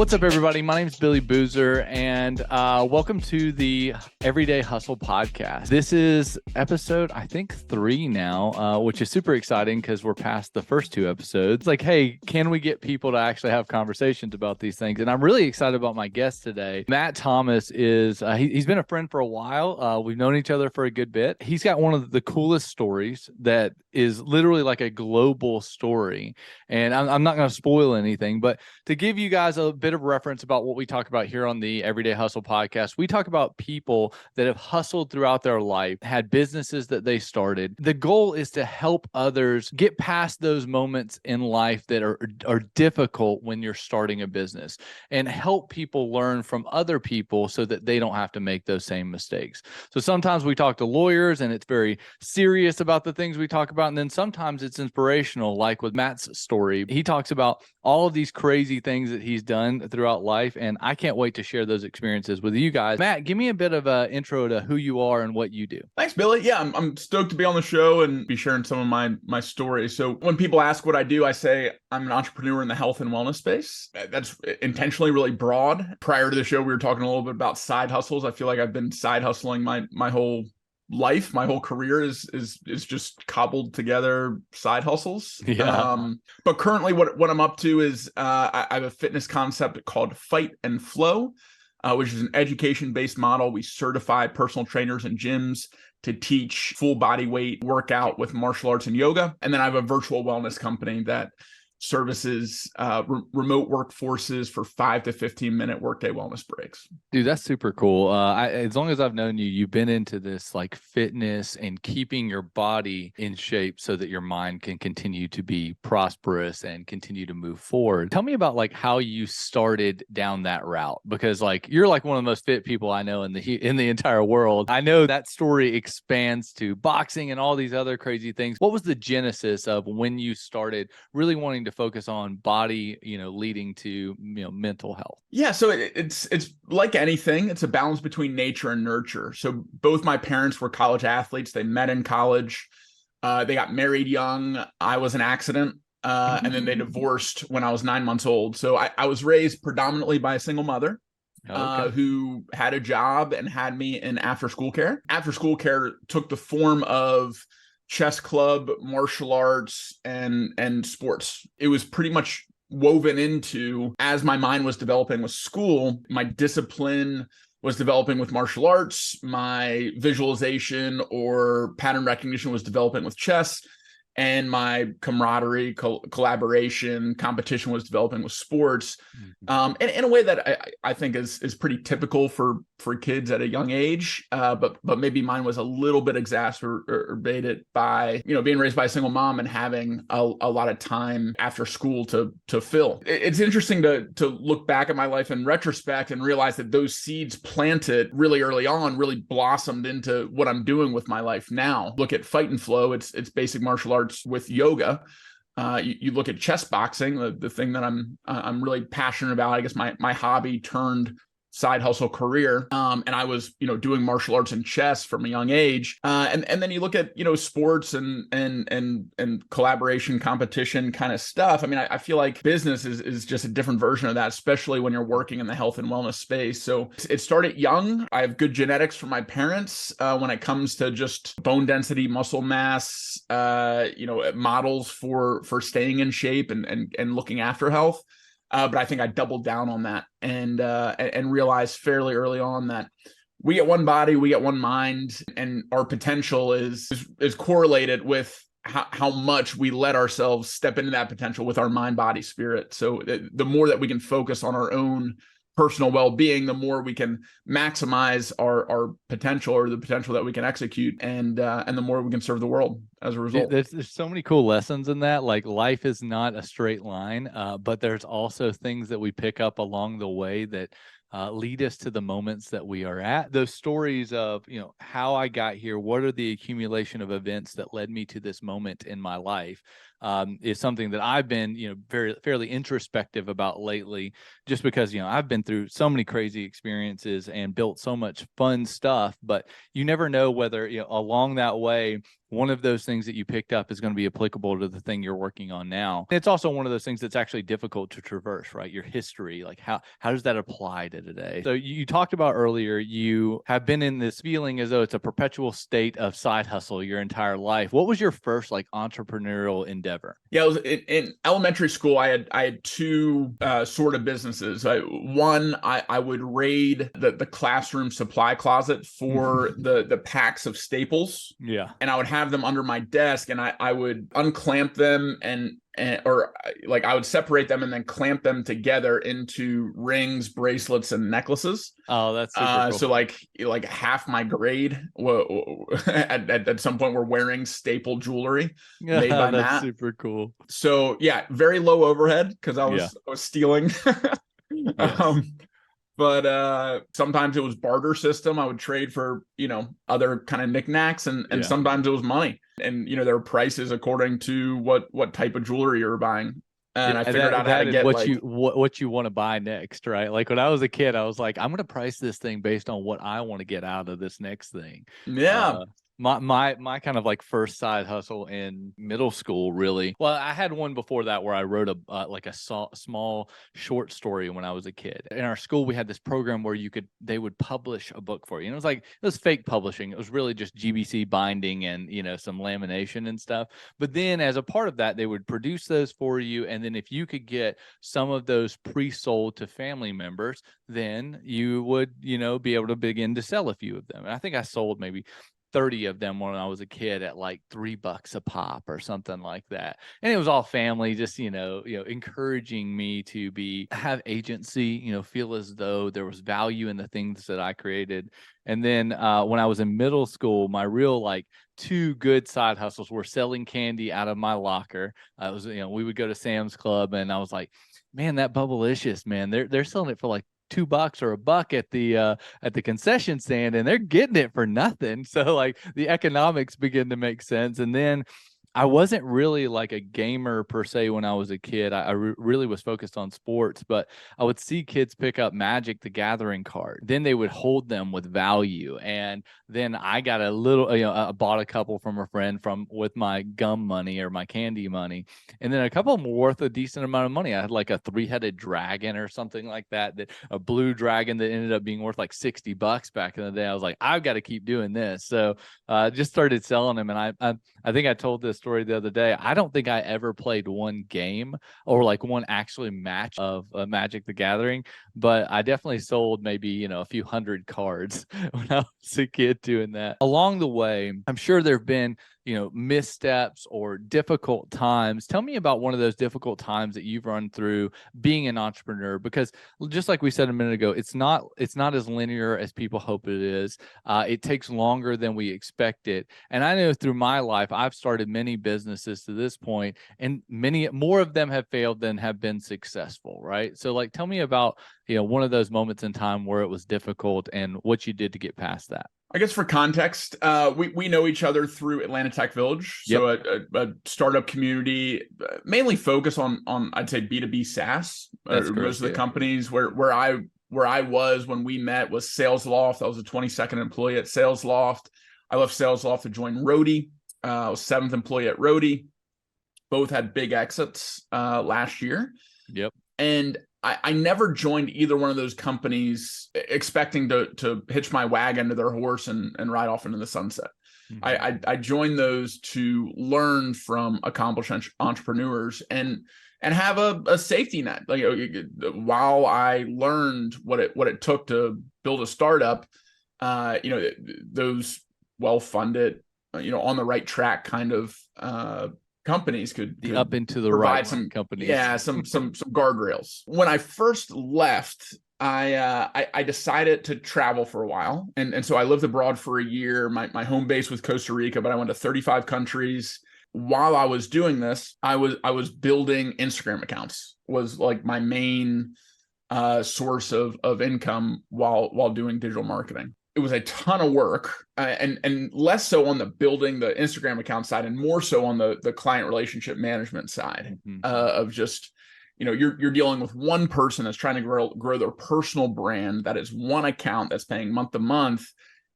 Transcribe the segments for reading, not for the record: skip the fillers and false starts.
What's up, everybody? My name is Billy Boozer, and welcome to the Everyday Hustle podcast. This is episode, I think, 3 now, which is super exciting because we're past the first 2 episodes. Like, hey, can we get people to actually have conversations about these things? And I'm really excited about my guest today. Matt Thomas is, he's been a friend for a while. We've known each other for a good bit. He's got one of the coolest stories that is literally like a global story. And I'm not going to spoil anything, but to give you guys a bit of reference about what we talk about here on the Everyday Hustle podcast, we talk about people that have hustled throughout their life, had businesses that they started. The goal is to help others get past those moments in life that are difficult when you're starting a business, and help people learn from other people so that they don't have to make those same mistakes. So sometimes we talk to lawyers and it's very serious about the things we talk about. And then sometimes it's inspirational, like with Matt's story. He talks about all of these crazy things that he's done throughout life. And I can't wait to share those experiences with you guys. Matt, give me a bit of an intro to who you are and what you do. Thanks, Billy. Yeah, I'm stoked to be on the show and be sharing some of my stories. So when people ask what I do, I say I'm an entrepreneur in the health and wellness space. That's intentionally really broad. Prior to the show, we were talking a little bit about side hustles. I feel like I've been side hustling my whole life. My whole career is just cobbled together side hustles. Yeah. But currently what I'm up to is I have a fitness concept called Fight and Flow, which is an education-based model. We certify personal trainers and gyms to teach full body weight workout with martial arts and yoga. And then I have a virtual wellness company that services remote workforces for 5 to 15-minute workday wellness breaks. Dude, that's super cool. As long as I've known you, you've been into this like fitness and keeping your body in shape so that your mind can continue to be prosperous and continue to move forward. Tell me about like how you started down that route, because like you're like one of the most fit people I know in the entire world. I know that story expands to boxing and all these other crazy things. What was the genesis of when you started really wanting to focus on body, leading to, mental health? Yeah. So it's like anything, it's a balance between nature and nurture. So both my parents were college athletes. They met in college. They got married young. I was an accident. And then they divorced when I was 9 months old. So I was raised predominantly by a single mother. Okay. Who had a job and had me in after school care. After school care took the form of chess club, martial arts, and sports. It was pretty much woven into, as my mind was developing with school, my discipline was developing with martial arts, my visualization or pattern recognition was developing with chess, and my camaraderie, collaboration, competition was developing with sports, and in a way that I think is pretty typical for kids at a young age. But maybe mine was a little bit exacerbated by being raised by a single mom and having a lot of time after school to fill. It's interesting to look back at my life in retrospect and realize that those seeds planted really early on really blossomed into what I'm doing with my life now. Look at Fight and Flow. It's basic martial arts with yoga. You look at chess boxing, the thing that I'm really passionate about. I guess my hobby turned side hustle career. And I was, doing martial arts and chess from a young age. And then you look at, sports and collaboration, competition kind of stuff. I mean, I feel like business is just a different version of that, especially when you're working in the health and wellness space. So it started young. I have good genetics from my parents when it comes to just bone density, muscle mass, models for staying in shape and looking after health. But I think I doubled down on that and realized fairly early on that we get one body, we get one mind, and our potential is correlated with how much we let ourselves step into that potential with our mind, body, spirit. So the more that we can focus on our own personal well-being, the more we can maximize our potential, or the potential that we can execute, and the more we can serve the world as a result. There's so many cool lessons in that. Like, life is not a straight line, but there's also things that we pick up along the way that lead us to the moments that we are at. Those stories of, how I got here, what are the accumulation of events that led me to this moment in my life, is something that I've been, fairly introspective about lately, just because, I've been through so many crazy experiences and built so much fun stuff, but you never know whether, along that way, one of those things that you picked up is going to be applicable to the thing you're working on now. It's also one of those things that's actually difficult to traverse, right? Your history, like how does that apply to today? So you talked about earlier, you have been in this feeling as though it's a perpetual state of side hustle your entire life. What was your first like entrepreneurial endeavor? Yeah, it was in elementary school. I had two sort of businesses. One, I would raid the classroom supply closet for the packs of staples. Yeah. And I would have them under my desk, and I would unclamp them or like I would separate them and then clamp them together into rings, bracelets, and necklaces. Oh, that's super cool. So like half my grade at some point were wearing staple jewelry made by That's Matt. super cool. So yeah, very low overhead because I was stealing. Yes. But sometimes it was barter system. I would trade for, other kind of knickknacks, and sometimes it was money. And, there were prices according to what type of jewelry you were buying. And I figured out how to get what you want to buy next, right? Like when I was a kid, I was like, I'm going to price this thing based on what I want to get out of this next thing. Yeah. My kind of like first side hustle in middle school, really. Well, I had one before that where I wrote a small short story when I was a kid. In our school, we had this program where they would publish a book for you. And it was fake publishing. It was really just GBC binding and, some lamination and stuff. But then as a part of that, they would produce those for you. And then if you could get some of those pre-sold to family members, then you would, be able to begin to sell a few of them. And I think I sold maybe 30 of them when I was a kid at like $3 a pop or something like that. And it was all family, just, encouraging me to have agency, feel as though there was value in the things that I created. And then when I was in middle school, my real like two good side hustles were selling candy out of my locker. We would go to Sam's Club and I was like, man, that Bubblicious, man, they're selling it for like $2 or $1 at the concession stand, and they're getting it for nothing. So like the economics begin to make sense. And then I wasn't really like a gamer per se when I was a kid. I really was focused on sports, but I would see kids pick up Magic the Gathering card. Then they would hold them with value. And then I got I bought a couple from a friend with my gum money or my candy money. And then a couple of them were worth a decent amount of money. I had like a 3-headed dragon or something like that, a blue dragon that ended up being worth like $60 back in the day. I was like, I've got to keep doing this. So just started selling them. And I think I told this story the other day. I don't think I ever played one game or like one actually match of Magic the Gathering, but I definitely sold maybe, a few hundred cards when I was a kid doing that. Along the way, I'm sure there have been, missteps or difficult times. Tell me about one of those difficult times that you've run through being an entrepreneur, because just like we said a minute ago, it's not as linear as people hope it is. It takes longer than we expected. And I know through my life, I've started many businesses to this point, and many more of them have failed than have been successful, right? So like, tell me about, one of those moments in time where it was difficult and what you did to get past that. I guess for context, we know each other through Atlanta Tech Village. So a startup community, mainly focus on I'd say B2B SaaS. Most of the companies where I was when we met was Sales Loft. I was a 22nd employee at Sales Loft. I left Sales Loft to join Roadie. I was 7th employee at Roadie. Both had big exits last year. Yep. And I never joined either one of those companies expecting to hitch my wagon to their horse and ride off into the sunset. Mm-hmm. I joined those to learn from accomplished entrepreneurs and have a safety net. Like while I learned what it took to build a startup, those well-funded, on the right track kind of companies could up into the provide right some companies. Yeah, some guardrails. When I first left, I decided to travel for a while, and so I lived abroad for a year. My home base was Costa Rica, but I went to 35 countries. While I was doing this, I was building Instagram accounts. Was like my main source of income while doing digital marketing. It was a ton of work, and less so on the building the Instagram account side, and more so on the client relationship management side. Mm-hmm. Of just, you're dealing with one person that's trying to grow their personal brand. That is one account that's paying month to month,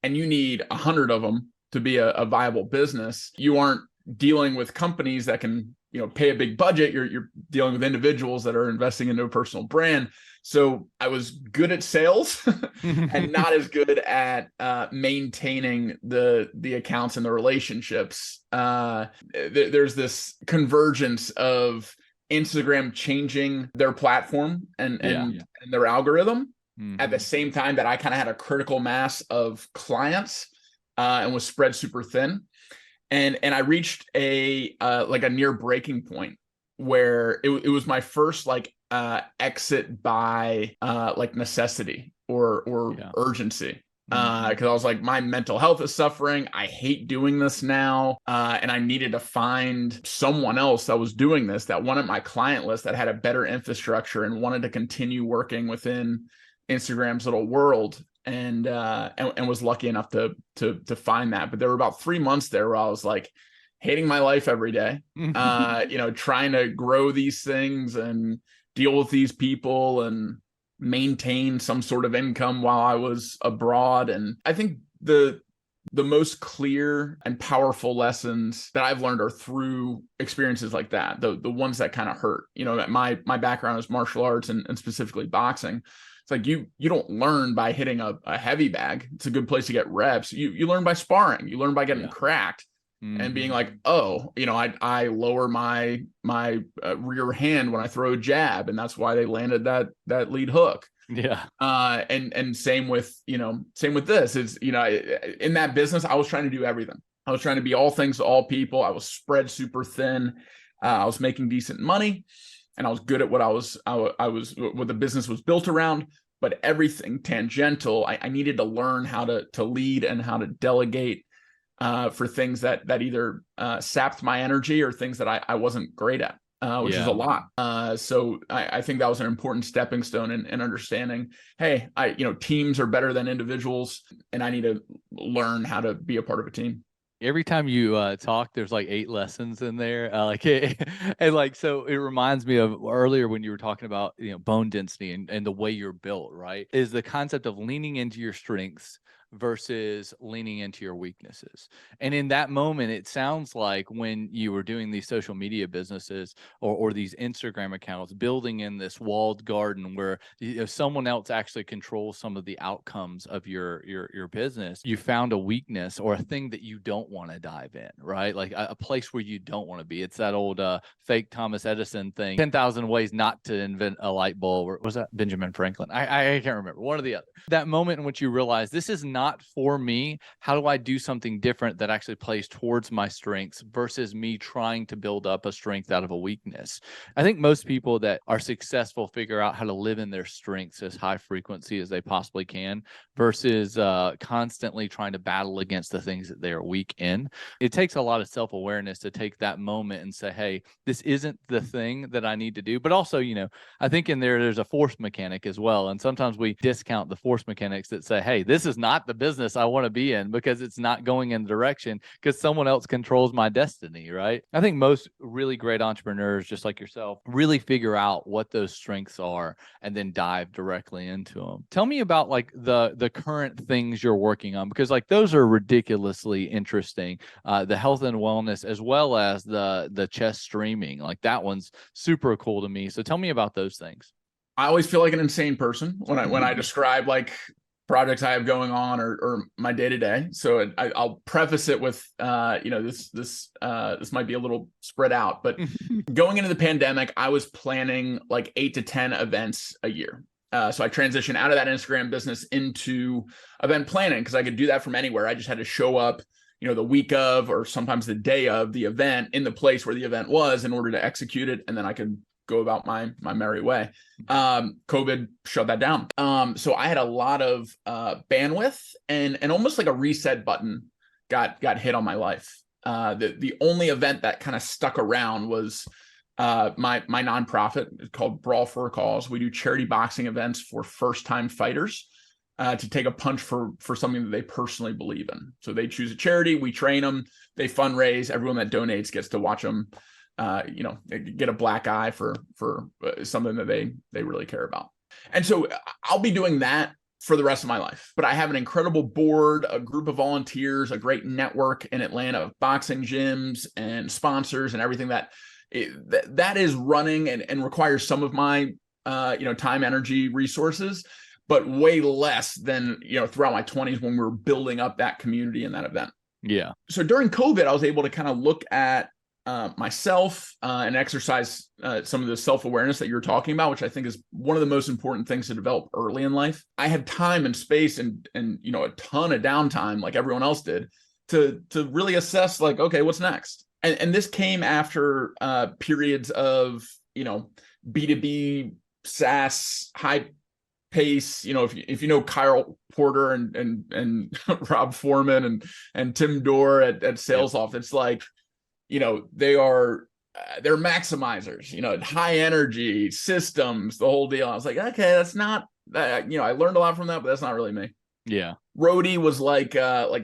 and you need 100 of them to be a viable business. You aren't dealing with companies that can, pay a big budget. You're dealing with individuals that are investing into a personal brand. So I was good at sales and not as good at maintaining the accounts and the relationships. There's this convergence of Instagram changing their platform and their algorithm at the same time that I kind of had a critical mass of clients and was spread super thin. And I reached a near breaking point where it was my first exit by necessity or urgency. Because I was like, my mental health is suffering. I hate doing this now. And I needed to find someone else that was doing this, that wanted my client list, that had a better infrastructure and wanted to continue working within Instagram's little world. And was lucky enough to find that. But there were about 3 months there where I was like hating my life every day, trying to grow these things and deal with these people and maintain some sort of income while I was abroad. And I think the most clear and powerful lessons that I've learned are through experiences like that, the ones that kind of hurt. My background is martial arts and specifically boxing. It's like you don't learn by hitting a heavy bag. It's a good place to get reps. You learn by sparring. You learn by getting cracked and being like, oh, I lower my rear hand when I throw a jab, and that's why they landed that lead hook. Yeah. And same with this is, in that business, I was trying to do everything. I was trying to be all things to all people. I was spread super thin. I was making decent money. And I was good at what I was what the business was built around, but everything tangential, I needed to learn how to lead and how to delegate for things that either sapped my energy or things that I wasn't great at, which is a lot. So I think that was an important stepping stone in understanding, hey, teams are better than individuals, and I need to learn how to be a part of a team. Every time you talk, there's like 8 lessons in there. So it reminds me of earlier when you were talking about, bone density and the way you're built, right? Is the concept of leaning into your strengths versus leaning into your weaknesses. And in that moment, it sounds like when you were doing these social media businesses or these Instagram accounts, building in this walled garden where someone else actually controls some of the outcomes of your business, you found a weakness or a thing that you don't want to dive in, right? Like a place where you don't want to be. It's that old fake Thomas Edison thing, 10,000 ways not to invent a light bulb. Or was that Benjamin Franklin? I can't remember. One or the other. That moment in which you realize this is not for me. How do I do something different that actually plays towards my strengths versus me trying to build up a strength out of a weakness? I think most people that are successful figure out how to live in their strengths as high frequency as they possibly can versus constantly trying to battle against the things that they are weak in. It takes a lot of self-awareness to take that moment and say, hey, this isn't the thing that I need to do. But also, I think in there's a force mechanic as well. And sometimes we discount the force mechanics that say, hey, this is not the business I want to be in because it's not going in the direction because someone else controls my destiny, right? I think most really great entrepreneurs, just like yourself, really figure out what those strengths are and then dive directly into them. Tell me about like the current things you're working on, because like those are ridiculously interesting. The health and wellness, as well as the chess streaming, like that one's super cool to me. So tell me about those things. I always feel like an insane person when I describe like projects I have going on or my day to day. So I'll preface it with, this might be a little spread out, but going into the pandemic, I was planning like 8 to 10 events a year. So I transitioned out of that Instagram business into event planning because I could do that from anywhere. I just had to show up, the week of or sometimes the day of the event in the place where the event was in order to execute it, and then I could go about my merry way. COVID shut that down. So I had a lot of bandwidth and almost like a reset button got hit on my life. The only event that kind of stuck around was my nonprofit called Brawl for a Cause. We do charity boxing events for first-time fighters to take a punch for something that they personally believe in. So they choose a charity, we train them, they fundraise. Everyone that donates gets to watch them get a black eye for something that they really care about. And so I'll be doing that for the rest of my life. But I have an incredible board, a group of volunteers, a great network in Atlanta of boxing gyms and sponsors and everything that is running and requires some of my time, energy, resources, but way less than throughout my 20s when we were building up that community and that event. Yeah. So during COVID, I was able to kind of look at myself and exercise some of the self-awareness that you're talking about, which I think is one of the most important things to develop early in life. I had time and space and a ton of downtime like everyone else did to really assess like, okay, what's next? And this came after periods of B2B SaaS high pace. If you know Kyle Porter and Rob Foreman and Tim Dorr at SalesLoft, it's like they're maximizers, high energy systems, the whole deal. I was like, okay, that's not I learned a lot from that, but that's not really me. Yeah. Rody was like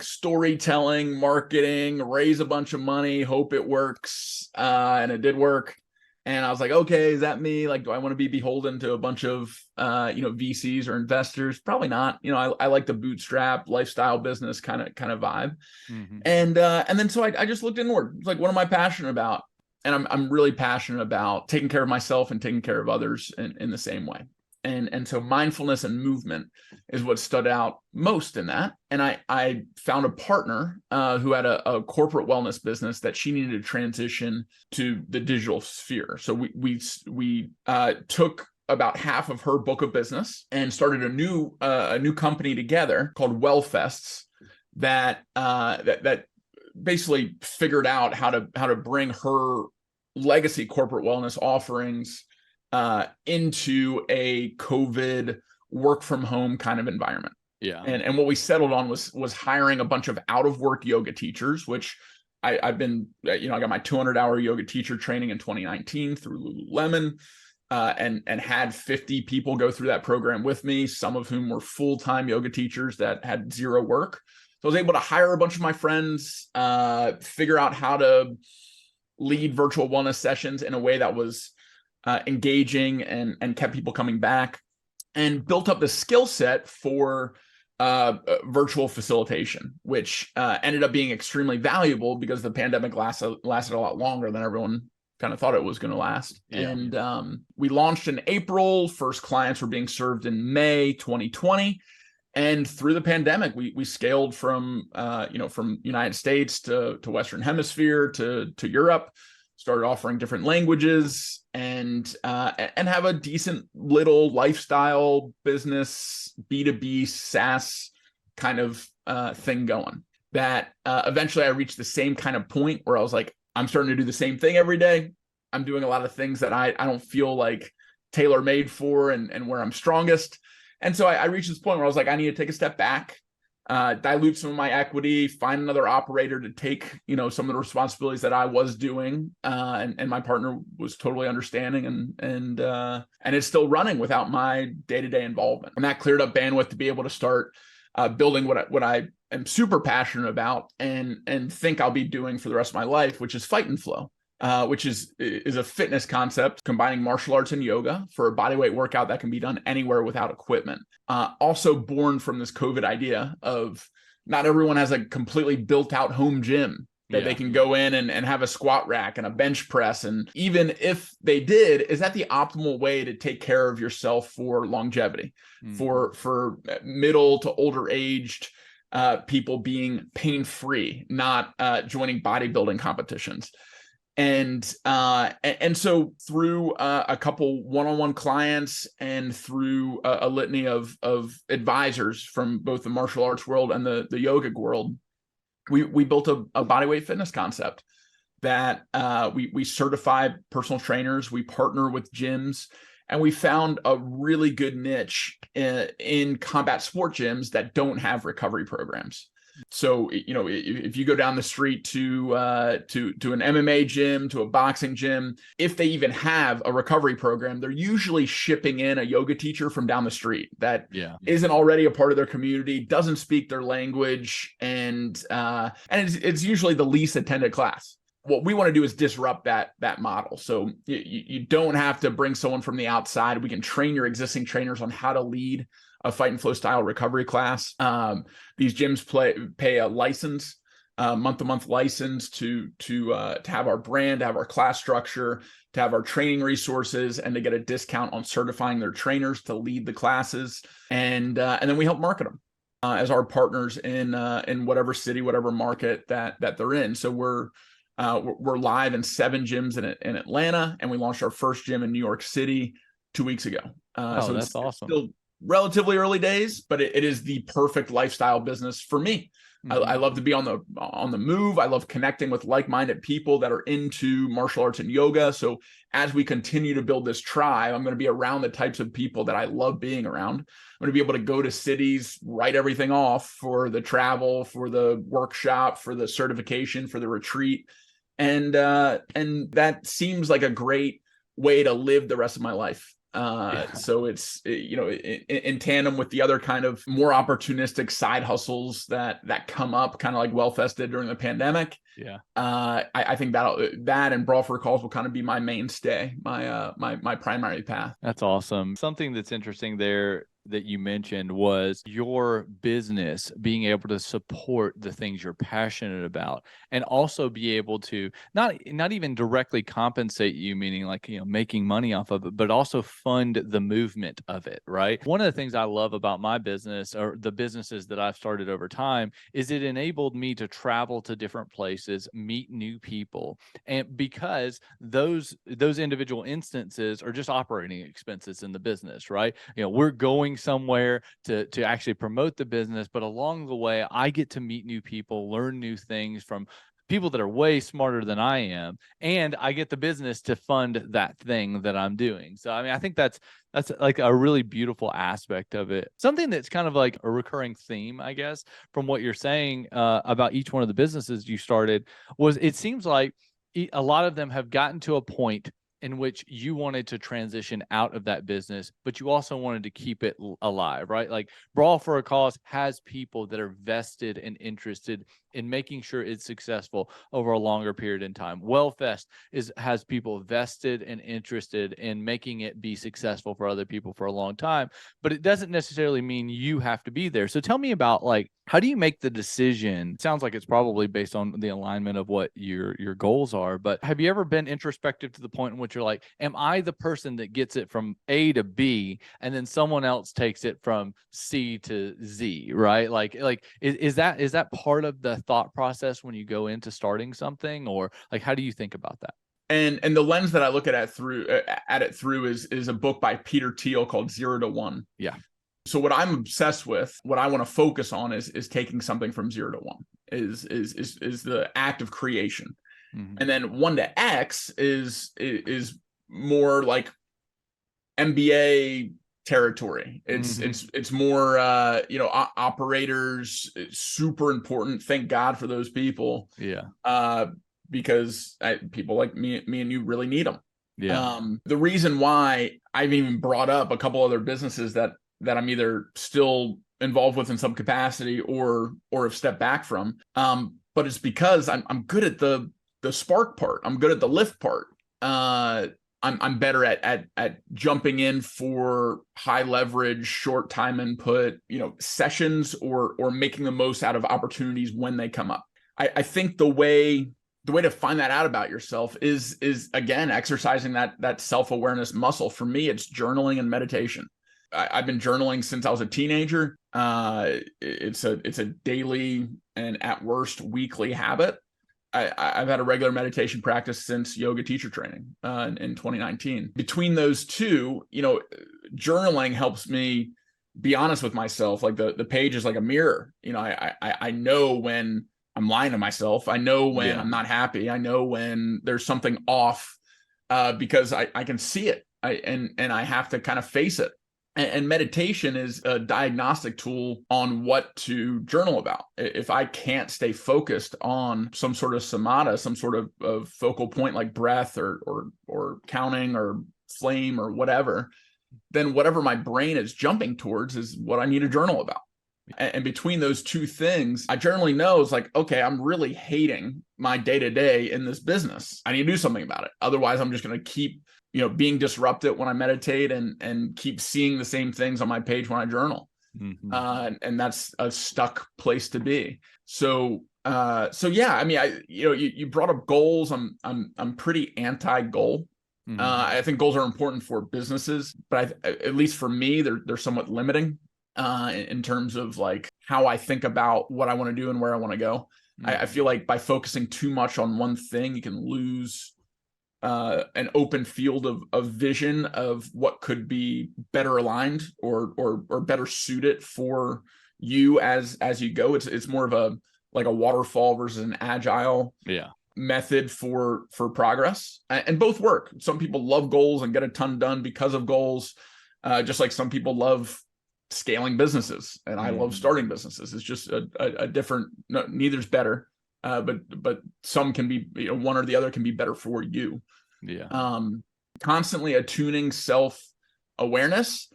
storytelling, marketing, raise a bunch of money, hope it works. And it did work. And I was like, okay, is that me? Like, do I want to be beholden to a bunch of, VCs or investors? Probably not. I like the bootstrap lifestyle business kind of vibe. Mm-hmm. And then so I just looked inward. It's like, what am I passionate about? And I'm really passionate about taking care of myself and taking care of others in the same way. And so mindfulness and movement is what stood out most in that. And I found a partner who had a corporate wellness business that she needed to transition to the digital sphere. So we took about half of her book of business and started a new company together called WellFests that basically figured out how to bring her legacy corporate wellness offerings into a COVID work from home kind of environment. Yeah. And what we settled on was hiring a bunch of out of work yoga teachers, which I've been, I got my 200-hour yoga teacher training in 2019 through Lululemon, and had 50 people go through that program with me, some of whom were full-time yoga teachers that had zero work. So I was able to hire a bunch of my friends, figure out how to lead virtual wellness sessions in a way that was engaging and kept people coming back, and built up the skill set for virtual facilitation, which ended up being extremely valuable because the pandemic lasted a lot longer than everyone kind of thought it was going to last. Yeah. And we launched in April. First clients were being served in May 2020. And through the pandemic, we scaled from United States to Western Hemisphere to Europe, started offering different languages, and have a decent little lifestyle business, B2B SaaS kind of thing going. That eventually I reached the same kind of point where I was like, I'm starting to do the same thing every day. I'm doing a lot of things that I don't feel like tailor-made for and where I'm strongest. And so I reached this point where I was like, I need to take a step back, dilute some of my equity, find another operator to take, some of the responsibilities that I was doing. And my partner was totally understanding and it's still running without my day-to-day involvement. And that cleared up bandwidth to be able to start building what I am super passionate about and think I'll be doing for the rest of my life, which is Fight and Flow. Which is a fitness concept combining martial arts and yoga for a bodyweight workout that can be done anywhere without equipment. Also born from this COVID idea of not everyone has a completely built out home gym that they can go in and have a squat rack and a bench press. And even if they did, is that the optimal way to take care of yourself for longevity, for middle to older aged people being pain-free, not joining bodybuilding competitions? And so through a couple one-on-one clients and through a litany of advisors from both the martial arts world and the yogic world, we built a bodyweight fitness concept that we certify personal trainers, we partner with gyms, and we found a really good niche in combat sport gyms that don't have recovery programs. So, if you go down the street to an MMA gym, to a boxing gym, if they even have a recovery program, they're usually shipping in a yoga teacher from down the street that isn't already a part of their community, doesn't speak their language, and it's usually the least attended class. What we want to do is disrupt that model. So you don't have to bring someone from the outside. We can train your existing trainers on how to lead a fight and flow style recovery class. These gyms pay a license, month-to-month license to have our brand, to have our class structure, to have our training resources, and to get a discount on certifying their trainers to lead the classes. And then we help market them as our partners in whatever city, whatever market that they're in. So we're live in 7 gyms in Atlanta, and we launched our first gym in New York City 2 weeks ago. So that's awesome. It's still relatively early days, but it is the perfect lifestyle business for me. I love to be on the move. I love connecting with like-minded people that are into martial arts and yoga. So as we continue to build this tribe, I'm going to be around the types of people that I love being around. I'm going to be able to go to cities, write everything off for the travel, for the workshop, for the certification, for the retreat. And that seems like a great way to live the rest of my life. So it's, in tandem with the other kind of more opportunistic side hustles that come up, kind of like Wellfest did during the pandemic. Yeah. I think that and Brawl for Calls will kind of be my mainstay, my primary path. That's awesome. Something that's interesting there that you mentioned was your business being able to support the things you're passionate about, and also be able to not even directly compensate you, meaning like, making money off of it, but also fund the movement of it, right? One of the things I love about my business, or the businesses that I've started over time, is it enabled me to travel to different places, meet new people. And because those individual instances are just operating expenses in the business, right? We're going somewhere to actually promote the business, but along the way I get to meet new people, learn new things from people that are way smarter than I am, and I get the business to fund that thing that I'm doing. So I mean, I think that's like a really beautiful aspect of it. Something that's kind of like a recurring theme, I guess, from what you're saying about each one of the businesses you started, was it seems like a lot of them have gotten to a point in which you wanted to transition out of that business, but you also wanted to keep it alive, right? Like Brawl for a Cause has people that are vested and interested in making sure it's successful over a longer period in time. Wellfest has people vested and interested in making it be successful for other people for a long time, but it doesn't necessarily mean you have to be there. So tell me about, like, how do you make the decision? It sounds like it's probably based on the alignment of what your goals are, but have you ever been introspective to the point in which you're like, am I the person that gets it from A to B and then someone else takes it from C to Z, right? Like is that part of the thought process when you go into starting something, or like, how do you think about that? And the lens that I look at it through is a book by Peter Thiel called 0 to 1. Yeah. So what I'm obsessed with, what I want to focus on is taking something from 0 to 1, is the act of creation. Mm-hmm. And then 1 to X is more like MBA territory. It's more operators. It's super important. Thank God for those people. Yeah. Because people like me and you really need them. Yeah. The reason why I've even brought up a couple other businesses that I'm either still involved with in some capacity or have stepped back from, but it's because I'm good at the spark part. I'm good at the lift part. I'm better at jumping in for high leverage, short time input, sessions, or making the most out of opportunities when they come up. I think the way to find that out about yourself is again exercising that self-awareness muscle. For me, it's journaling and meditation. I've been journaling since I was a teenager. It's a daily and at worst weekly habit. I've had a regular meditation practice since yoga teacher training in 2019. Between those two, journaling helps me be honest with myself. Like the page is like a mirror. I know when I'm lying to myself. I know when I'm not happy. I know when there's something off because I can see it. And I have to kind of face it. And meditation is a diagnostic tool on what to journal about. If I can't stay focused on some sort of samatha, some sort of focal point like breath or counting or flame or whatever, then whatever my brain is jumping towards is what I need to journal about. And between those two things, I generally know it's like, okay, I'm really hating my day-to-day in this business. I need to do something about it. Otherwise, I'm just going to keep being disrupted when I meditate and keep seeing the same things on my page when I journal. Mm-hmm. And that's a stuck place to be. So yeah, I mean, you brought up goals. I'm pretty anti-goal. Mm-hmm. I think goals are important for businesses, but at least for me, they're somewhat limiting in terms of like how I think about what I want to do and where I want to go. I feel like by focusing too much on one thing, you can lose an open field of vision of what could be better aligned or better suited for you as you go. It's more of a like a waterfall versus an agile method for progress, and both work. Some people love goals and get a ton done because of goals, just like some people love scaling businesses, and I love starting businesses. It's just a different. No, neither's better, but some can be, one or the other can be better for you. Constantly attuning self-awareness,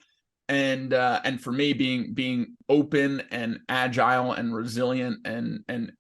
and for me, being open and agile and resilient and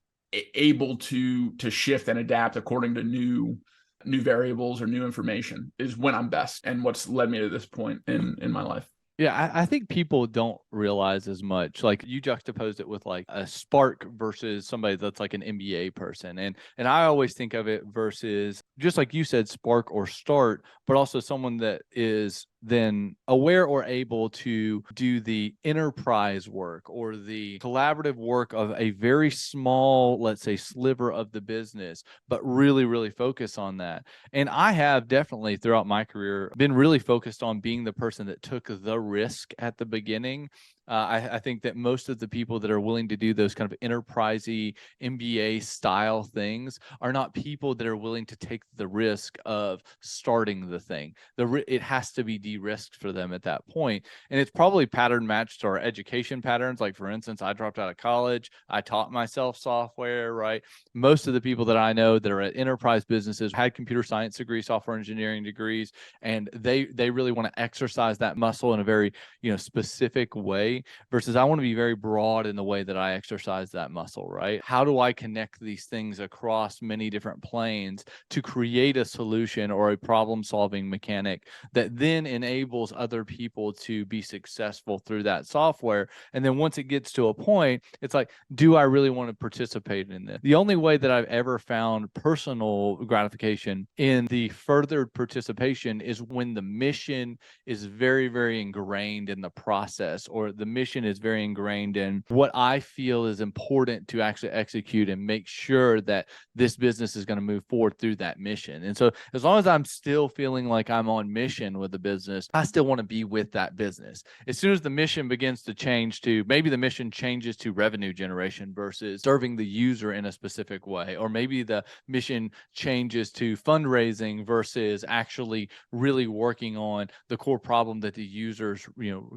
able to shift and adapt according to new variables or new information is when I'm best, and what's led me to this point in my life. Yeah, I think people don't realize as much. Like you juxtaposed it with like a spark versus somebody that's like an MBA person. And I always think of it versus, just like you said, spark or start, but also someone that is then aware or able to do the enterprise work or the collaborative work of a very small, let's say, sliver of the business, but really, really focus on that. And I have definitely throughout my career been really focused on being the person that took the risk at the beginning. I think that most of the people that are willing to do those kind of enterprisey MBA style things are not people that are willing to take the risk of starting the thing. It has to be de-risked for them at that point. And it's probably pattern matched to our education patterns. Like, for instance, I dropped out of college. I taught myself software, right? Most of the people that I know that are at enterprise businesses had computer science degrees, software engineering degrees, and they really want to exercise that muscle in a very, specific way, versus I want to be very broad in the way that I exercise that muscle, right? How do I connect these things across many different planes to create a solution or a problem-solving mechanic that then enables other people to be successful through that software? And then once it gets to a point, it's like, do I really want to participate in this? The only way that I've ever found personal gratification in the furthered participation is when the mission is very, very ingrained in the process, or the mission is very ingrained in what I feel is important to actually execute and make sure that this business is going to move forward through that mission. And so as long as I'm still feeling like I'm on mission with the business, I still want to be with that business. As soon as the mission begins to change to, maybe the mission changes to revenue generation versus serving the user in a specific way, or maybe the mission changes to fundraising versus actually really working on the core problem that the users,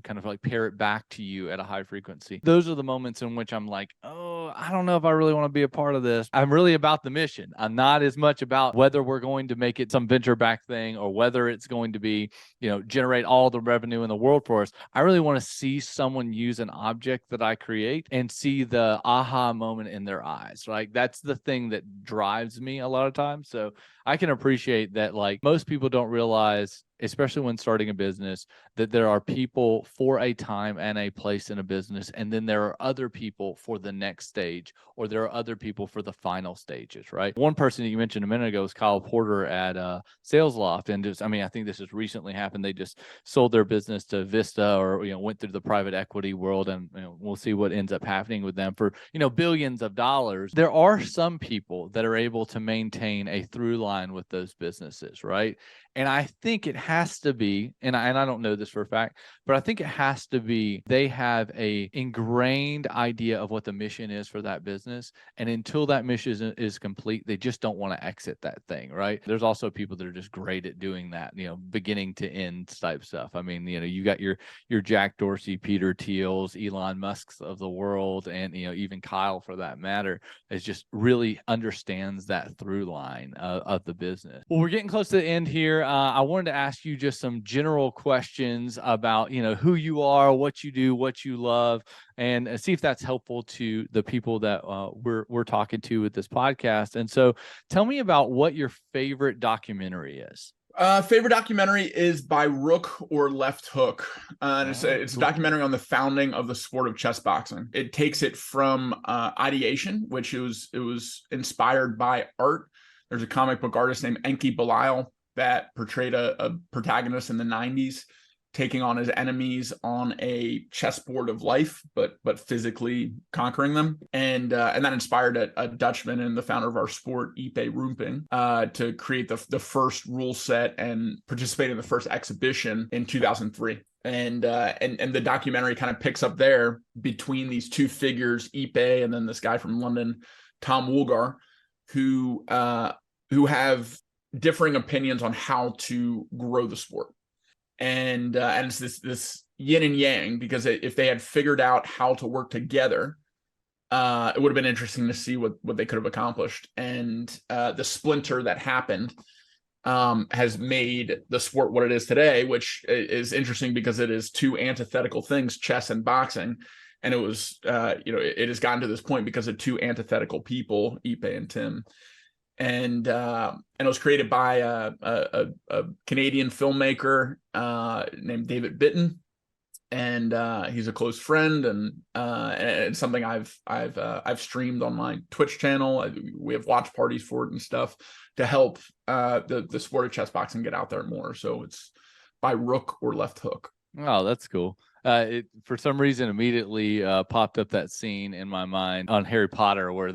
kind of like parrot back to you at a high frequency. Those are the moments in which I'm like, oh, I don't know if I really want to be a part of this. I'm really about the mission. I'm not as much about whether we're going to make it some venture back thing or whether it's going to be, generate all the revenue in the world for us. I really want to see someone use an object that I create and see the aha moment in their eyes. Like that's the thing that drives me a lot of times. So I can appreciate that. Like most people don't realize, especially when starting a business, that there are people for a time and a place in a business. And then there are other people for the next stage, or there are other people for the final stages, right? One person that you mentioned a minute ago was Kyle Porter at Sales Loft. And I think this has recently happened. They just sold their business to Vista, or, went through the private equity world, and we'll see what ends up happening with them for, billions of dollars. There are some people that are able to maintain a through line with those businesses, right? And I think it has to be, and I don't know this for a fact, but I think it has to be, they have a ingrained idea of what the mission is for that business. And until that mission is complete, they just don't want to exit that thing, right? There's also people that are just great at doing that, beginning to end type stuff. I mean, you got your Jack Dorsey, Peter Thiel's, Elon Musk's of the world, and, even Kyle for that matter, is just really understands that through line of the business. Well, we're getting close to the end here. I wanted to ask you just some general questions about, who you are, what you do, what you love, and see if that's helpful to the people that we're talking to with this podcast. And so tell me about what your favorite documentary is. Favorite documentary is by Rook or Left Hook. And it's a Cool. documentary on the founding of the sport of chess boxing. It takes it from ideation, which it was inspired by art. There's a comic book artist named Enki Bilal that portrayed a protagonist in the 90s taking on his enemies on a chessboard of life, but physically conquering them. And that inspired a Dutchman and the founder of our sport, Ipe Roemping, to create the first rule set and participate in the first exhibition in 2003. And the documentary kind of picks up there between these two figures, Ipe and then this guy from London, Tom Woolgar, who have differing opinions on how to grow the sport. And it's this yin and yang, because if they had figured out how to work together, it would have been interesting to see what they could have accomplished. And the splinter that happened has made the sport what it is today, which is interesting because it is two antithetical things, chess and boxing. And it was, it has gotten to this point because of two antithetical people, Ipe and Tim. And it was created by a Canadian filmmaker named David Bitton, and he's a close friend, and it's something I've streamed on my Twitch channel. We have watch parties for it and stuff to help the sport of chess boxing get out there more. So it's by Rook or Left Hook. Oh, that's cool. It for some reason immediately popped up that scene in my mind on Harry Potter where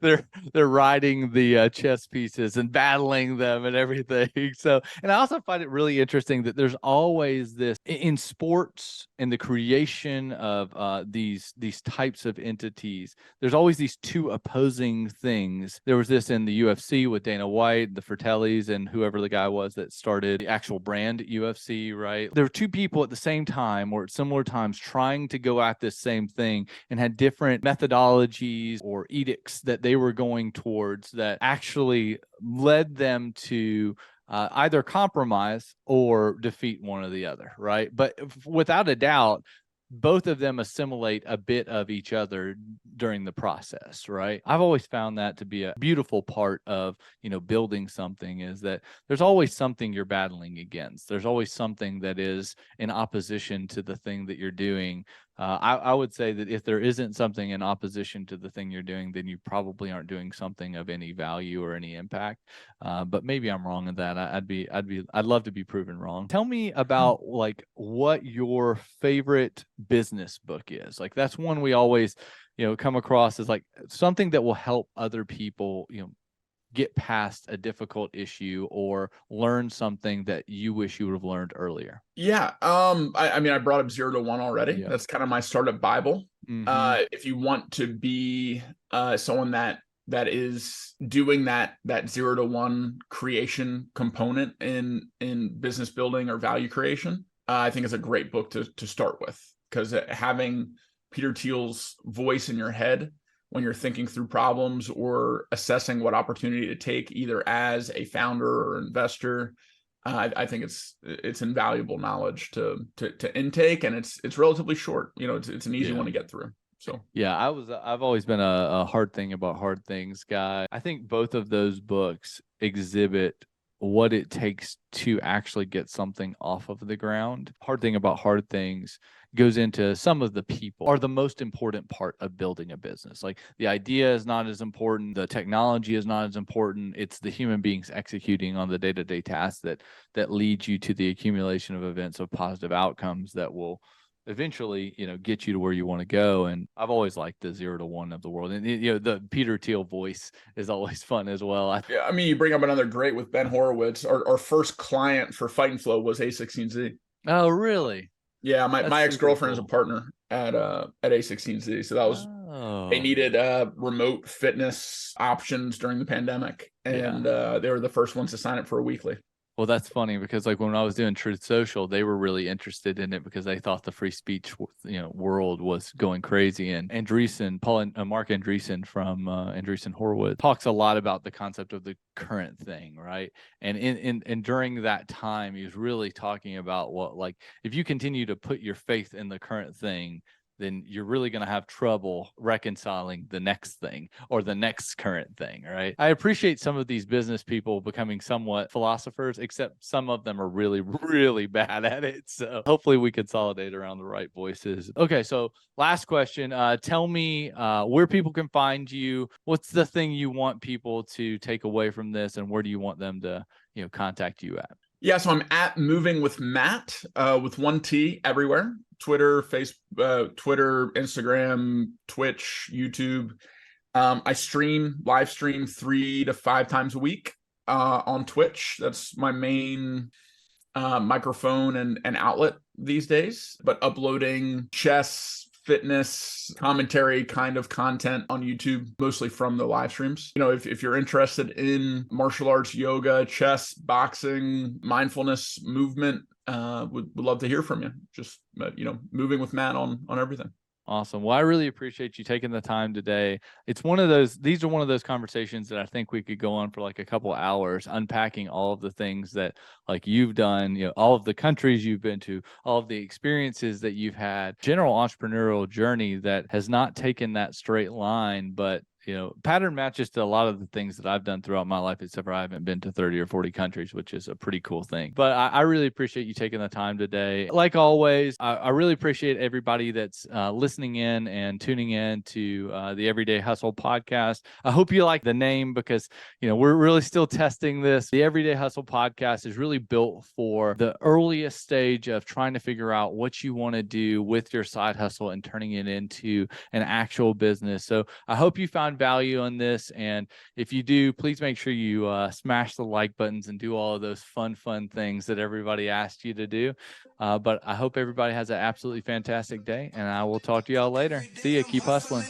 they're riding the chess pieces and battling them and everything. So, and I also find it really interesting that there's always this in sports and the creation of these types of entities. There's always these two opposing things. There was this in the UFC with Dana White, the Fratellis, and whoever the guy was that started the actual brand UFC, right? There were two people at the same time or at similar times trying to go at this same thing and had different methodologies or edicts that they were going towards that actually led them to either compromise or defeat one or the other, right? But without a doubt, both of them assimilate a bit of each other during the process, right? I've always found that to be a beautiful part of, building something, is that there's always something you're battling against. There's always something that is in opposition to the thing that you're doing. I would say that if there isn't something in opposition to the thing you're doing, then you probably aren't doing something of any value or any impact. But maybe I'm wrong in that. I'd love to be proven wrong. Tell me about like what your favorite business book is. Like that's one we always, come across as like something that will help other people, get past a difficult issue or learn something that you wish you would have learned earlier. Yeah. I brought up 0 to 1 already. Yeah. That's kind of my startup Bible. Mm-hmm. If you want to be someone that is doing that 0 to 1 creation component in business building or value creation, I think it's a great book to start with, because having Peter Thiel's voice in your head when you're thinking through problems or assessing what opportunity to take, either as a founder or investor, I think it's invaluable knowledge to intake, and it's relatively short. It's an easy one to get through. So yeah, I've always been a hard thing about hard things guy. I think both of those books exhibit what it takes to actually get something off of the ground. Hard thing about hard things goes into some of the people are the most important part of building a business. Like the idea is not as important, the technology is not as important. It's the human beings executing on the day-to-day tasks that lead you to the accumulation of events of positive outcomes that will eventually, get you to where you want to go. And I've always liked the 0 to 1 of the world. And, the Peter Thiel voice is always fun as well. Yeah, you bring up another great with Ben Horowitz. Our first client for Fight and Flow was A16Z. Oh, really? Yeah, my ex-girlfriend is a partner at A16Z. So that was, they needed remote fitness options during the pandemic. And they were the first ones to sign up for a weekly. Well, that's funny because like when I was doing Truth Social, they were really interested in it because they thought the free speech, world was going crazy. And Andreessen, Mark Andreessen from Andreessen Horowitz talks a lot about the concept of the current thing, right? And during that time, he was really talking about what, like, if you continue to put your faith in the current thing, then you're really going to have trouble reconciling the next thing or the next current thing, right? I appreciate some of these business people becoming somewhat philosophers, except some of them are really, really bad at it. So hopefully we consolidate around the right voices. Okay, so last question. Tell me where people can find you. What's the thing you want people to take away from this, and where do you want them to, contact you at? Yeah, so I'm at Moving with Matt with one T everywhere. Twitter, Twitter, Instagram, Twitch, YouTube. I live stream 3 to 5 times a week on Twitch. That's my main microphone and outlet these days. But uploading chess, fitness, commentary kind of content on YouTube, mostly from the live streams. If you're interested in martial arts, yoga, chess, boxing, mindfulness, movement, would love to hear from you. Just, moving with Matt on everything. Awesome. Well, I really appreciate you taking the time today. These are one of those conversations that I think we could go on for like a couple of hours, unpacking all of the things that like you've done, all of the countries you've been to, all of the experiences that you've had, general entrepreneurial journey that has not taken that straight line, but pattern matches to a lot of the things that I've done throughout my life, except for I haven't been to 30 or 40 countries, which is a pretty cool thing. But I really appreciate you taking the time today. Like always, I really appreciate everybody that's listening in and tuning in to the Everyday Hustle podcast. I hope you like the name because, we're really still testing this. The Everyday Hustle podcast is really built for the earliest stage of trying to figure out what you want to do with your side hustle and turning it into an actual business. So I hope you found value on this, and if you do, please make sure you smash the like buttons and do all of those fun things that everybody asked you to do. But I hope everybody has an absolutely fantastic day, and I will talk to y'all later. See ya. Keep hustling.